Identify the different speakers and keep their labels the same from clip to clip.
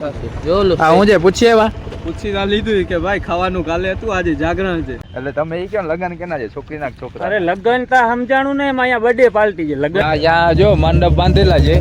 Speaker 1: હું જે પૂછીએ
Speaker 2: પૂછી લીધું કે ભાઈ ખાવાનું કાલે હતું, આજે જાગરણ છે.
Speaker 1: એટલે તમે એ કેમ લગન કેના છે, છોકરીના છોકરા?
Speaker 2: અરે લગન તા સમજાણું ને, અહીંયા બર્થડે પાર્ટી છે. લગન
Speaker 1: અહીંયા જો મંડપ બાંધેલા છે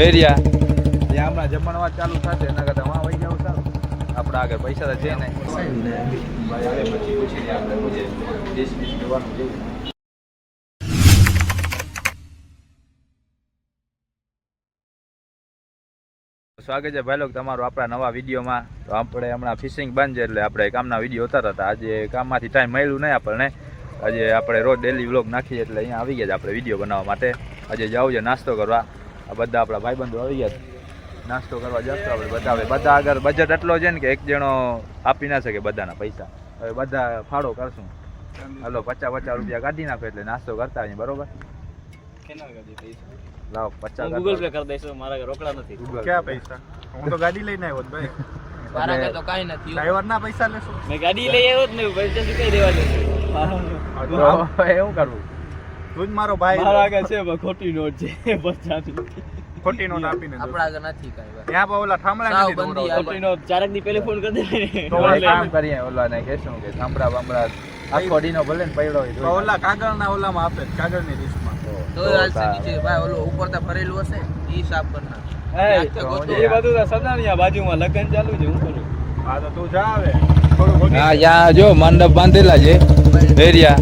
Speaker 1: એરિયા, ત્યાં હમણાં જમણવાર ચાલુ થશે, એના કરતા વાં વહી જાવ સારું. આપણા આગળ પૈસા તો છે નહીં. પછી પૂછીને આપણે પૂછે 10-20 જોવાનું છે. સ્વાગત છે ભાઈ લોક તમારું આપણા નવા વિડીયોમાં. તો આપણે હમણાં ફિશિંગ બંધ છે એટલે આપણે કામના વિડીયો ઉતારતા હતા. આજે કામમાંથી ટાઈમ મળ્યું નહીં આપણને. આજે આપણે રોજ ડેલી વ્લોગ નાખીએ એટલે અહીંયા આવી ગયા આપણે વિડીયો બનાવવા માટે. આજે જવું છે નાસ્તો કરવા. આ બધા આપણા ભાઈબંધો આવી ગયા નાસ્તો કરવા જશું આપણે બધા આગળ બજેટ એટલો છે ને કે એક જણો આપી ના શકે બધાના પૈસા. હવે બધા ફાળો કરશું. હાલો 50-50 રૂપિયા કાઢી નાખો એટલે નાસ્તો કરતા આવીએ. બરોબર? લાવો 50
Speaker 2: ગૂગલ પે કરી દઈશું, મારા રોકડા નથી.
Speaker 3: ક્યાં પૈસા? હું તો ગાડી લઈને આવ્યો ભાઈ.
Speaker 2: મારા કે તો કાઈ નથી.
Speaker 3: ડ્રાઈવર ના પૈસા લેશો?
Speaker 2: મેં ગાડી લઈ આવ્યો જ નહીં, પૈસા શું કઈ દેવા દેશે?
Speaker 1: એવું કરવું.
Speaker 3: તું જ મારો ભાઈ.
Speaker 2: મારા આગળ છે ખોટી નોટ છે 50
Speaker 3: ખોટી નોટ આપીને
Speaker 2: આપણા આગળ નથી કાઈ.
Speaker 3: ત્યાં પણ ઓલા થાંભલા નથી દોડો.
Speaker 2: ખોટી નોટ ચારક દી પહેલે ફોન કરી દે.
Speaker 1: તો કામ કરીએ ઓલાને કહેશું કે થાંભળા બાંભળા આખો ડીનો ભલે ને પડ્યો હોય
Speaker 3: તો ઓલા કાગળના ઓલામાં આપે, કાગળની ડીશમાં.
Speaker 2: તો હાલશે નીચે ભાઈ, ઓલો ઉપર તા ભરેલું હશે ઈ સાફ કરના.
Speaker 1: એ
Speaker 2: બધું તો સદાણિયા બાજુમાં લગન ચાલુ છે. હું કરું.
Speaker 3: હા તો તું જા આવે. થોડું
Speaker 1: હા યા જો મંડપ બાંધેલા છે એરિયા,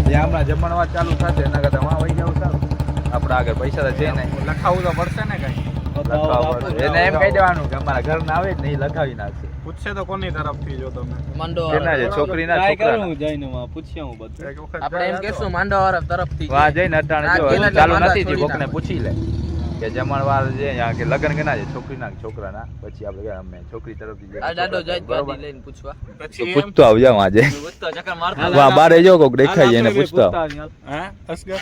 Speaker 1: ત્યાં હમણાં જમણવાર ચાલુ થશે, એના કરતા વાં વહી જાવ સારું. આપણા આગળ પૈસા તો છે નહીં.
Speaker 3: લખાવું તો પડશે ને કઈ.
Speaker 1: એને એમ કહી દેવાનું કે અમારા ઘર ના આવે જ નહીં, લખાવી નાખશે.
Speaker 3: પૂછશે તો કોની તરફથી જો તમે?
Speaker 1: કેના છે? છોકરીના છોકરા.
Speaker 2: જઈને માં પૂછ્યા હું બધું.
Speaker 3: એક વખત
Speaker 2: આપણે એમ કહેશું માંડવાવાળા તરફથી.
Speaker 1: વાહ જઈને અટાણે જો ચાલુ નથી થી કોકને પૂછી લે કે જમણવાર છે અહીંયા કે લગન કેના છે, છોકરીના કે છોકરાના. પછી આપણે અમે છોકરી તરફથી
Speaker 2: આ દાડો જાય ગાડી લઈને પૂછવા.
Speaker 1: તો પૂછતો આવ જાવ આજે.
Speaker 2: પૂછતો ચક્કર મારતો.
Speaker 1: વાહ બારે જો કોક દેખાય એને પૂછતો.
Speaker 3: હા અસગર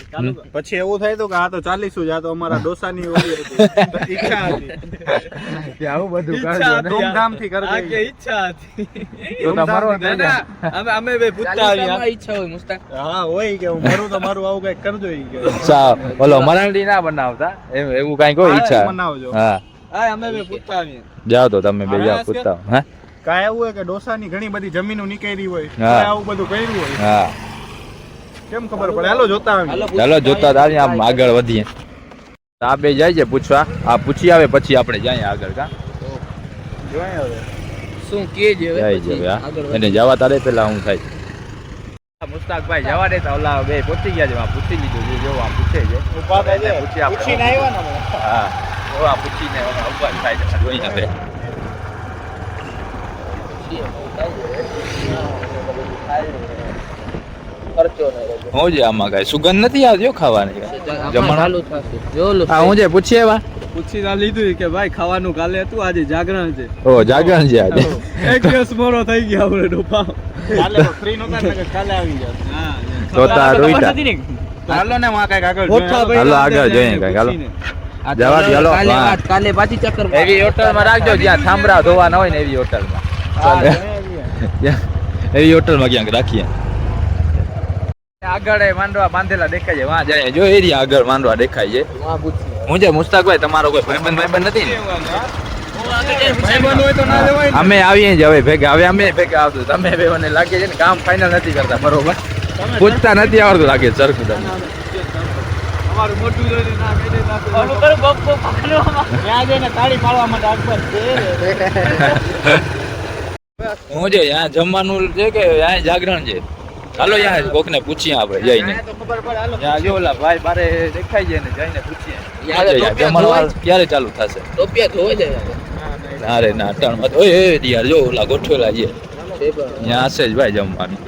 Speaker 3: પછી એવું થાય તો કે આ તો 40 જ, આ તો અમારા ડોસાની ઓલી હતી ઈચ્છા હતી
Speaker 1: કે આવું બધું કરજો ને
Speaker 3: ધૂમધામથી કરી
Speaker 2: આ કે ઈચ્છા હતી.
Speaker 1: તો તમારો
Speaker 2: અમે બે પૂછતા આવ્યા. ઈચ્છા હોય મુસ્તાક.
Speaker 3: હા હોય કે હું મરું તો મારું આવું કઈક કરજો ઈ કે
Speaker 1: સા ઓલો મરાંડી ના બનાવતા એવું કઈ કોઈ ઈચ્છા.
Speaker 3: બનાવજો.
Speaker 1: હા
Speaker 2: આ અમે બે પૂછતા આવ્યા.
Speaker 1: જાઓ તો તમે બે જાઓ પૂછતા. હા
Speaker 3: કાય એવું હોય કે ડોસાની ઘણી બધી જમીનો નીકળી હોય,
Speaker 1: હા.
Speaker 3: આવું બધું કર્યું હોય,
Speaker 1: હા
Speaker 3: કેમ ખબર પડે? હાલો જોતા આવીએ.
Speaker 1: ચાલો જોતા આવીએ, આમ આગળ વધીએ. આ બે જાય છે પૂછવા, આ પૂછી આવે પછી આપણે જઈએ આગળ. કા
Speaker 3: જોઈએ હવે
Speaker 2: શું કે છે
Speaker 1: જાય છે હવે એને જવા તારે પેલા હું થાય. મુસ્તાકભાઈ જવા દેતા ઓલા બે પહોંચી ગયા છે, આ પૂછી લીધું છે. જો આ પૂછે છે,
Speaker 3: ઉભા થાય છે.
Speaker 1: પૂછી આપણે
Speaker 3: પૂછીને આવ્યા ને અમે.
Speaker 1: હા જો આ પૂછીને ઉભા થાય છે. જોઈ હવે હું જે આમાં કઈ સુગંધ નથી આવતી ખાવાની. જમણ હા હું જે પૂછીએ
Speaker 2: પૂછી લીધું કે ભાઈ ખાવાનું કાલે હતું, આજે જાગરણ છે.
Speaker 1: ઓ જાગરણ છે આજે.
Speaker 2: એક દિવસ મોરો થઈ ગયા આપણે ડોપા.
Speaker 3: કાલે ફ્રી નહોતા ને કાલે આવી ગયા.
Speaker 2: હા
Speaker 1: તો તાર રોઈતા
Speaker 3: હાલો ને માં કઈક આગળ જોઈએ.
Speaker 1: હાલો આગળ જોઈએ કઈક. હાલો જવા દે. હાલો
Speaker 2: કાલે પાછી ચક્કર
Speaker 1: એવી હોટલમાં રાખજો જ્યાં થાંભળા ધોવાના હોય ને, એવી હોટલમાં. એવી હોટલમાં ક્યાંક રાખીએ. આગળ માંડવા બાંધેલા દેખાય છે, વાં જાય જો એરિયા આગળ માંડવા દેખાય છે. હું છે મુસ્તાકભાઈ, તમારો કોઈ ભાઈબંધ નથી ને? અમે આવીએ જ હવે ભેગા. હવે અમે ભેગા આવતું, તમે બે મને લાગે છે ને કામ ફાઇનલ નથી કરતા. બરોબર પૂછતા નથી આવડતું લાગે સરખું તમને.
Speaker 2: અમારું મોટું જોઈને ના કહી દેતા. ઓલું કરું બપ્પો પકડવામાં ત્યાં જઈને તાળી પાડવા માટે અકબર છે.
Speaker 1: હું છે यहाँ જમવાનું છે કે यहाँ જાગરણ છે? ચાલો यहाँ કોકને પૂછીએ આપણે જઈને. ત્યાં જો ઓલા ભાઈ બારે દેખાય છે ને, જઈને પૂછીએ જમણવાર ક્યારે ચાલુ થશે.
Speaker 2: ટોપિયા ધોઈ જાય.
Speaker 1: અરે ના અટાણમાં તો એ યાર જો ઓલા ગોઠવેલા છે ત્યાં હશે જ ભાઈ જમવાનું.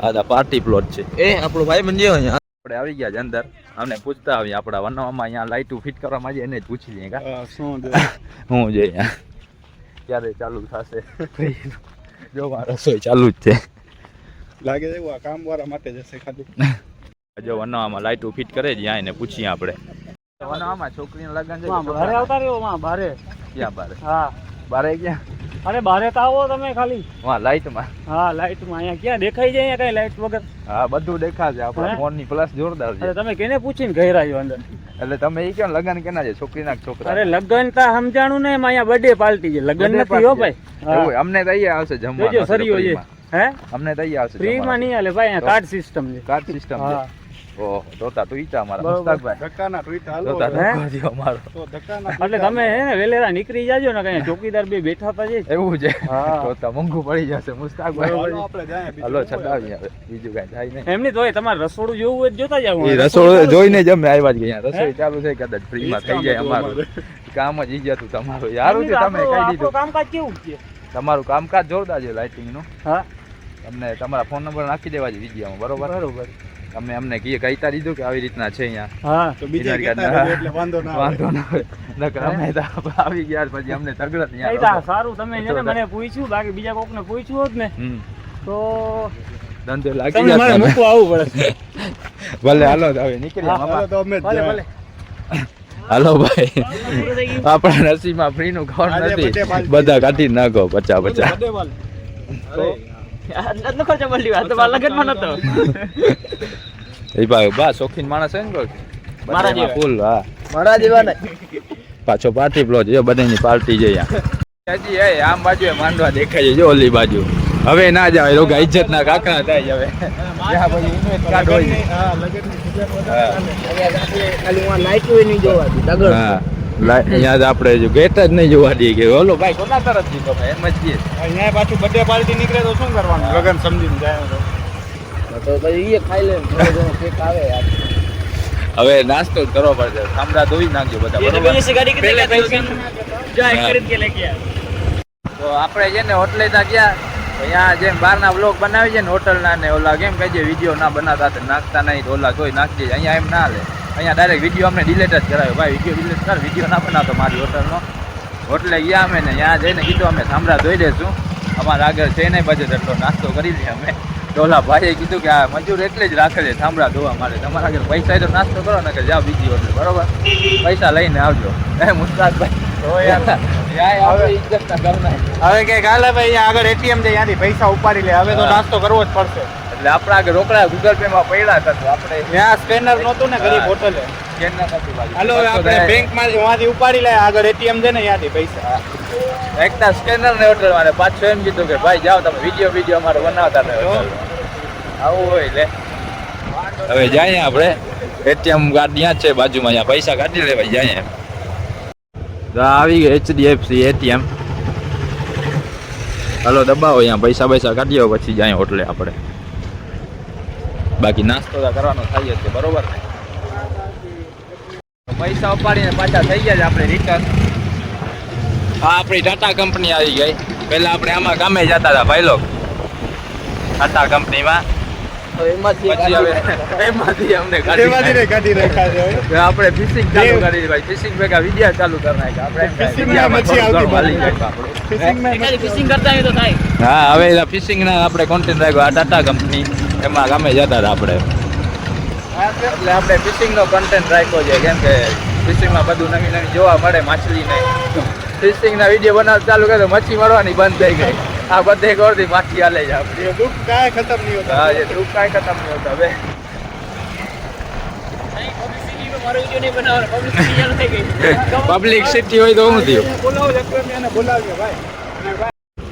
Speaker 1: આ પાર્ટી પ્લોટ છે.
Speaker 2: એ આપણો ભાઈ મંજ્યો અહીંયા.
Speaker 1: આપણે આવી ગયા છે અંદર. અમને પૂછતા આવીએ આપણા વનવામાં અહીંયા લાઈટું ફિટ કરવામાં છે, એને જ પૂછી લઈએ. કા
Speaker 3: શું
Speaker 1: હું જોઈએ ક્યારે ચાલુ થશે. જો રસોઈ ચાલુ જ છે
Speaker 3: લાગે છે આ કામ વાળા માટે જશે ખાલી.
Speaker 1: જો વનવામાં લાઈટું ફિટ કરે છે, ત્યાં એને પૂછીએ આપણે. વનવામાં છોકરીને લગન છે.
Speaker 2: ભારે આવતા રહ્યો માં ભારે.
Speaker 1: ક્યાં બારે?
Speaker 2: હા
Speaker 1: બારે ક્યાં?
Speaker 2: અરે બારે તો આવો તમે ખાલી.
Speaker 1: હા લાઈટમાં.
Speaker 2: હા લાઈટમાં અહીંયા ક્યાં દેખાઈ જાય અહીંયા કઈ લાઈટ વગર?
Speaker 1: હા બધું દેખાશે આપણા
Speaker 2: હે?
Speaker 1: ફોનની પ્લસ જોરદાર છે.
Speaker 2: અરે તમે કેને પૂછીને ઘેરાયો અંદર?
Speaker 1: એટલે તમે એ કેમ લગન કેના છે છોકરીના કે છોકરા?
Speaker 2: અરે લગન તા સમજાણું ને એમાં અહીંયા બર્થડે પાર્ટી છે. લગન નથી હો ભાઈ.
Speaker 1: એવું અમને તો અહીંયા આવશે
Speaker 2: જોજો
Speaker 1: જમવાનું.
Speaker 2: સરીઓ છે. હે?
Speaker 1: અમને તો અહીંયા આવશે
Speaker 2: ફ્રીમાં નહીં હાલે ભાઈ, અહીંયા કાર્ડ સિસ્ટમ છે.
Speaker 1: કાર્ડ સિસ્ટમ છે.
Speaker 2: હા.
Speaker 1: ઓહો તોતા તું ઈચા મારા
Speaker 2: બરોબર.
Speaker 1: મુસ્તાકભાઈ.
Speaker 3: ધક્કાના ટ્વીટ હાલો
Speaker 1: તોતા
Speaker 2: હે?
Speaker 1: ધક્કો દ્યો મારો.
Speaker 3: તો ધક્કાના
Speaker 2: એટલે તમે હે ને વેલેરા નીકળી જાજો ને કઈ ચોકીદાર બે બેઠા હતા છે.
Speaker 1: એવું છે.
Speaker 2: હા.
Speaker 1: તોતા મોંઘું પડી જશે મુસ્તાકભાઈ.
Speaker 3: હાલો આપણે જાય બીજું
Speaker 1: હલો છટાવી હવે બીજું કાંઈ થાય નહીં.
Speaker 2: એમની તો હોય તમારે રસોડું જોવું હોય તો જોતા જાવ.
Speaker 1: એ રસોડું જોઈને જ અમે આવ્યા જ ગયા. રસોઈ
Speaker 2: હે?
Speaker 1: ચાલુ થઈ કદાચ ફ્રીમાં થઈ જાય
Speaker 3: કામ હતું
Speaker 1: અમારું કામ જ ઈ જતું તમારું. યારું છે તમે કહી દીધું.
Speaker 2: કામકાજ કેવું છે?
Speaker 1: તમારું કામકાજ જોરદાર છે લાઇટિંગનું.
Speaker 2: હા
Speaker 1: તમને તમારા ફોન નંબર નાખી દેવા છે વિડીયોમાં બરોબર.
Speaker 2: બરોબર.
Speaker 1: તમે અમને કહીતા દીધું કે આવી રીતના છે અહીંયા.
Speaker 2: હા
Speaker 3: તો બીજા
Speaker 1: બિનાર
Speaker 3: કહેતા
Speaker 1: કાઢના.
Speaker 3: રહેજો એટલે વાંધો ના આવે.
Speaker 1: વાંધો ના આવે. નકર અમે તો આવી ગયા પછી અમને તગડત
Speaker 2: એ
Speaker 1: ત્યાં
Speaker 2: તો
Speaker 1: રહો.
Speaker 2: સારું તમે છે ને મને પૂછ્યું, બાકી બીજા કોકને પૂછ્યું હોત ને
Speaker 1: હમ.
Speaker 2: તો
Speaker 1: ધંધો લાગી
Speaker 2: તમને મારે
Speaker 1: જશે.
Speaker 2: મૂકવા આવવું પડે.
Speaker 1: ભલે હાલો તો હવે નીકળીએ
Speaker 2: હા,
Speaker 3: હાલો
Speaker 1: મામા.
Speaker 3: તો અમે જ
Speaker 2: ભલે
Speaker 3: જાય.
Speaker 2: ભલે.
Speaker 1: હાલો ભાઈ આપણા નસીબમાં ફ્રી નું ઘર
Speaker 3: આજે
Speaker 1: નથી.
Speaker 3: બધે બાલટી.
Speaker 1: બધા કાઢી નાખો 50 50.
Speaker 3: બધે વાલ.
Speaker 2: આટલો ખર્ચો પડી વાત તો મારા લગનમાં નતો.
Speaker 1: એ ભાઈ બા શોખીન માણસ છે ને કોઈ
Speaker 2: મારા જેવા.
Speaker 1: ફૂલ હા
Speaker 2: મારા જેવા
Speaker 1: પાછો પાર્ટી પ્લોટ જો બધાની પાર્ટી છે અહીંયા. હજી એ આમ બાજુ માંડવા દેખાય છે જો ઓલી બાજુ. હવે ના જાય રોગા ઇજ્જત ના કાકા થાય છે હવે. જ્યાં પછી ઇન્વેસ્ટ કાર્ડ હોય ને.
Speaker 3: હા લગનની સિઝન
Speaker 1: હા.
Speaker 2: ખાલી હું લાઈટ હોય નહીં જોવાતી દગડ.
Speaker 1: હા અહીંયા જ આપણે જો ગેટ જ નહીં જોવા દઈએ કે ઓલો ભાઈ કોના તરફ જીતો એમ જ છીએ.
Speaker 3: અહીંયા પાછું બર્થડે પાર્ટી નીકળે તો શું કરવાનું? લગન સમજીને જાય તો.
Speaker 2: તો પછી એ ખાઈ લે થોડો ઘણો કેક આવે યાર.
Speaker 1: હવે નાસ્તો જ કરવો પડશે. સામડા ધોઈ નાખજો બધા બરોબર. તો આપણે છે ને હોટલે ત્યાં ગયા અહીંયા જેમ બહારના વ્લોગ બનાવી છે ને હોટલના ને ઓલા કેમ કહે છે વિડીયો ના બનાવતા તો નાખતા નહીં તો ઓલા કોઈ નાખી દે. અહીંયા એમ ના લે. અહીંયા ડાયરેક્ટ વિડીયો અમને ડિલેટ જ કરાવ્યો. ભાઈ વિડીયો ડિલેટ કર, વિડીયો ના બનાવતો મારી હોટલનો. હોટલે ગયા અમે ને ત્યાં જઈને કીધું અમે સાંભળા ધોઈ દઈશું. અમારા આગળ છે નહીં બજેટ એટલો નાસ્તો કરી લઈએ અમે. તો ઓલા ભાઈએ કીધું કે આ મજૂર એટલે જ રાખે છે સાંભળા ધોવા માટે. તમારા આગળ પૈસા હોય તો નાસ્તો કરો ને કે જાઓ બીજી હોટલ બરોબર. પૈસા લઈને આવજો. મુસ્તાકભાઈ
Speaker 3: હવે કે કાલે ભાઈ અહીંયા આગળ એટીએમ છે ત્યાંથી પૈસા ઉપાડી લે. હવે તો
Speaker 1: હા.
Speaker 3: નાસ્તો કરવો જ પડશે.
Speaker 1: એટલે આપણા આગળ રોકડા ગૂગલ પે માં પડ્યા હતા તો આપણે
Speaker 3: ત્યાં સ્કેનર નહોતું ને ગરીબ હોટલે.
Speaker 1: સ્કેનર નથી બાજુ.
Speaker 3: હાલો હવે આપણે બેંકમાં ત્યાંથી ઉપાડી લે. આગળ એટીએમ છે ને ત્યાંથી પૈસા.
Speaker 1: એકતા સ્કેનર ને હોટલ વાળે પાછું એમ કીધું કે ભાઈ જાઓ તમે વિડીયો અમારે બનાવતા ને આવું હોય લે. હવે જાય આપણે એટીએમ કાર્ડ ત્યાં જ છે બાજુમાં. અહીંયા પૈસા કાઢી લેવાય જાય. તો આવી ગઈ HDFC એટીએમ. હાલો દબાવો અહીંયા પૈસા કાઢીએ પછી જાય હોટલે આપણે. બાકી નાસ્તો તો કરવાનો થાય જ છે બરોબર ને. પૈસા ઉપાડીને પાછા થઈ ગયા છે આપણે રિટર્ન. હા આપણી ટાટા કંપની આવી ગઈ. પહેલા આપણે આમાં કામે જતા હતા ભાઈ લોક ટાટા કંપનીમાં. પછી હવે એમાંથી અમને
Speaker 3: એમાંથી
Speaker 1: કાઢી
Speaker 3: ને કાઢી રાખ્યા છે હવે.
Speaker 1: હવે આપણે ફિશિંગ ચાલુ કરી દીધી ભાઈ. ફિશિંગ ભેગા વિડિયા ચાલુ કરી નાખ્યા આપણે.
Speaker 3: Fishing માં મચ્છી આવતી
Speaker 1: વાલી જાય
Speaker 3: બાજુ.
Speaker 1: આપણે.
Speaker 3: Fishing માં
Speaker 2: ફિશિંગ કરતા હોય તો થાય.
Speaker 1: હા હવે ફિશિંગ ના આપણે કોન્ટેન્ટ રાખ્યો આ ટાટા કંપની એમાં કામે જતા હતા આપણે. એટલે આપણે ફિશિંગ નો કન્ટેન્ટ રાખ્યો છે કેમ કે ફિશિંગમાં બધું નવી નવી જોવા મળે માછલી ને. ફિશિંગ ના વિડીયો બનાવવા ચાલુ કરે તો મચ્છી મળવાની બંધ થઈ ગઈ. આ બધે ગોળથી માછી હાલે છે આપણી.
Speaker 3: એ દુઃખ કાંઈ ખતમ નહીં હોતા.
Speaker 1: હા એ દુઃખ કાંઈ ખતમ નહીં હોતા હવે.
Speaker 2: મારો વિડિયો નહીં બનાવવાનો, પબ્લિસિટી ચાલુ થઈ ગઈ.
Speaker 1: પબ્લિક સિટી હોય તો શું થયું?
Speaker 3: બોલાવો ચક્રને એને બોલાવીએ ભાઈ.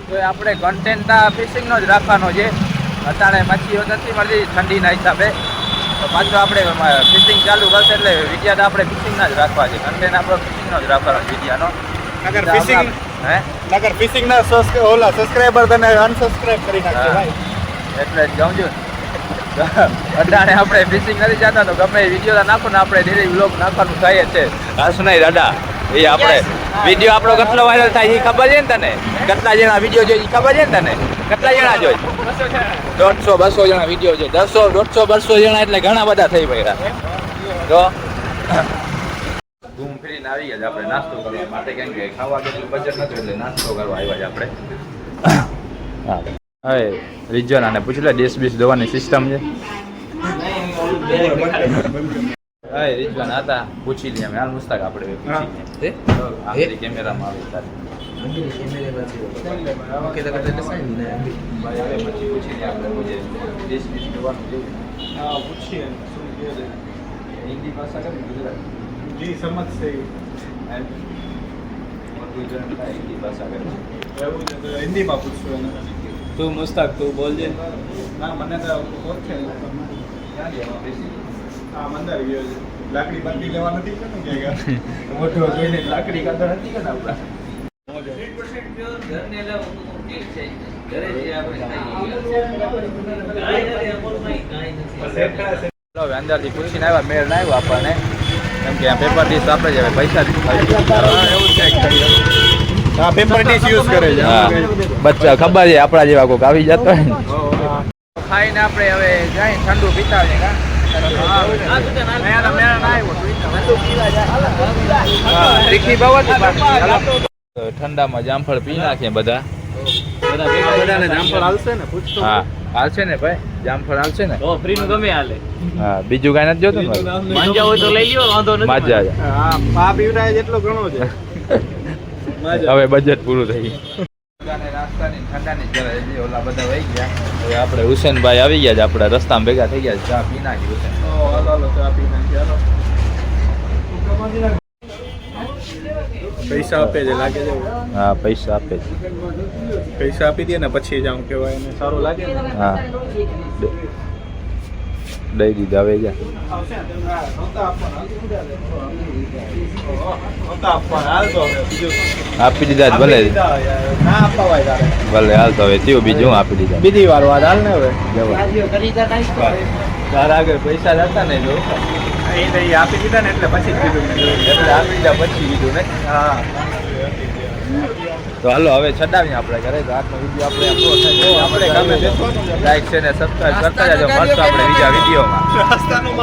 Speaker 1: તો આપણે કન્ટેન્ટ ફિશિંગ નો જ રાખવાનો છે. અત્યારે મચ્છીઓ નથી મળતી ઠંડીના હિસાબે. તો પાછું આપણે ફિશિંગ ચાલુ કરશે એટલે વિડીયા તો આપણે ફિશિંગના જ રાખવા છે. કન્ટેન્ટ આપણો ફિશિંગનો જ રાખવાનો વિડીયાનો.
Speaker 3: નગર ફિશિંગ
Speaker 1: હે
Speaker 3: નગર ફિશિંગ ના ઓલા સબસ્ક્રાઇબર તને અનસબસ્ક્રાઇબ કરી નાખશે ભાઈ.
Speaker 1: એટલે જ કહું છું. અટાણે આપણે ફિશિંગ નથી જતા તો ગમે વિડીયો નાખો ને આપણે ડેલી વ્લોગ નાખવાનું થાય જ છે. હાસ નહીં દાદા એ આપણે વિડીયો આપણો કેટલો વાયરલ થાય એ ખબર છે ને તને? કેટલા જણા વિડીયો જોઈ ખબર છે ને તને? કેટલા જણા જોઈ? 150 200 જણા વિડીયો જોઈ. 100 150 200 જણા એટલે ઘણા બધા થઈ ગયા. તો ઘૂમ ફરીને આવી ગયા આપણે નાસ્તો કરવા માટે કેમ કે ખાવા જેટલું બજેટ નથી એટલે નાસ્તો કરવા આવ્યા છે આપણે. હા હવે રિજન આને પૂછી લે ડીશ બીશ દવાની સિસ્ટમ છે. હા રિજવાન હતા પૂછી લઈએ અમે હાલ મુસ્તાક આપણે પૂછી લઈએ. કેમેરામાં આવે તારે ભાઈ હવે પછી પૂછી લે આપણે મુજે દેશ બીજ કરવાનું જેવું
Speaker 3: હા પૂછીએ શું કહે છે
Speaker 1: હિન્દી ભાષા કરી ગુજરાતી
Speaker 3: જી સમજશે
Speaker 1: એમ ગુજરાત હિન્દી ભાષા કરી
Speaker 3: એવું છે તો હિન્દીમાં પૂછશું એને
Speaker 2: તું મુસ્તાક તું બોલજે
Speaker 3: ના મને તો ઓળખે
Speaker 1: ક્યાં ગયા બેસી
Speaker 3: હા મંદાર ગયો છે લાકડી બાંધી લેવા નથી કે
Speaker 1: મોટો જોઈને લાકડી કાઢવા નથી કે આપણા અંદરથી પૂછીને આવ્યા મેળ ના આવ્યો આપણને કેમ કે આ પેપર ડીશ આપણે જ હવે પૈસા
Speaker 3: હા પેપર ડીશ યુઝ કરે છે
Speaker 1: બચ્ચા ખબર છે આપણા જેવા કોઈક આવી જતો હોય ને ખાઈને આપણે હવે જાય ઠંડુ પીતા આવીએ કા તીખી બહુ હતી ઠંડામાં જામફળ પી નાખીએ બધા
Speaker 3: બધાને જામફળ હાલશે ને પૂછતો
Speaker 1: હા હાલશે ને ભાઈ જામફળ હાલશે ને
Speaker 2: તો ફ્રી નું ગમે હાલે
Speaker 1: હા બીજું કાંઈ નથી જોતું ને
Speaker 2: માંજા હોય તો લઈ લ્યો વાંધો નથી
Speaker 1: માજા
Speaker 3: હા આ પીવડાય જેટલો ઘણો છે
Speaker 1: હવે બજેટ પૂરું થઈ ગયું નાસ્તાની ઠંડાની જરા હજી ઓલા બધા વહી ગયા હવે આપણે હુસેનભાઈ આવી ગયા છે આપણે રસ્તામાં ભેગા થઈ ગયા છે ચા પી નાખી હુસેન
Speaker 3: હાલો ચા પી નાખીએ હાલો પૈસા આપે છે લાગે છે
Speaker 1: હા પૈસા આપે છે
Speaker 3: પૈસા આપી દે ને પછી જ આમ કહેવાય એને સારું લાગે ને
Speaker 1: હા દઈ દીધા હવે જા આપી દીધા જ ભલે
Speaker 3: ના અપાવાય તારે
Speaker 1: ભલે હાલ તો હવે થયું બીજું આપી દીધા
Speaker 3: બીજી વાર વાત હાલ ને હવે
Speaker 1: તારા આગળ પૈસા જતા ને જો
Speaker 3: એ આપી દીધા ને એટલે પછી જ કીધું
Speaker 1: એટલે આપી દીધા પછી કીધું ને
Speaker 3: હા
Speaker 1: તો હાલો હવે છડાવીએ આપણે ઘરે તો આજનો વિડીયો આપણે પૂરો થાય આપણે ગમે
Speaker 3: બેસવાનું છે.
Speaker 1: લાઈક છે ને સબસ્ક્રાઈબ કરતા જાજો મળશું આપણે બીજા વિડીયોમાં
Speaker 3: રસ્તાનું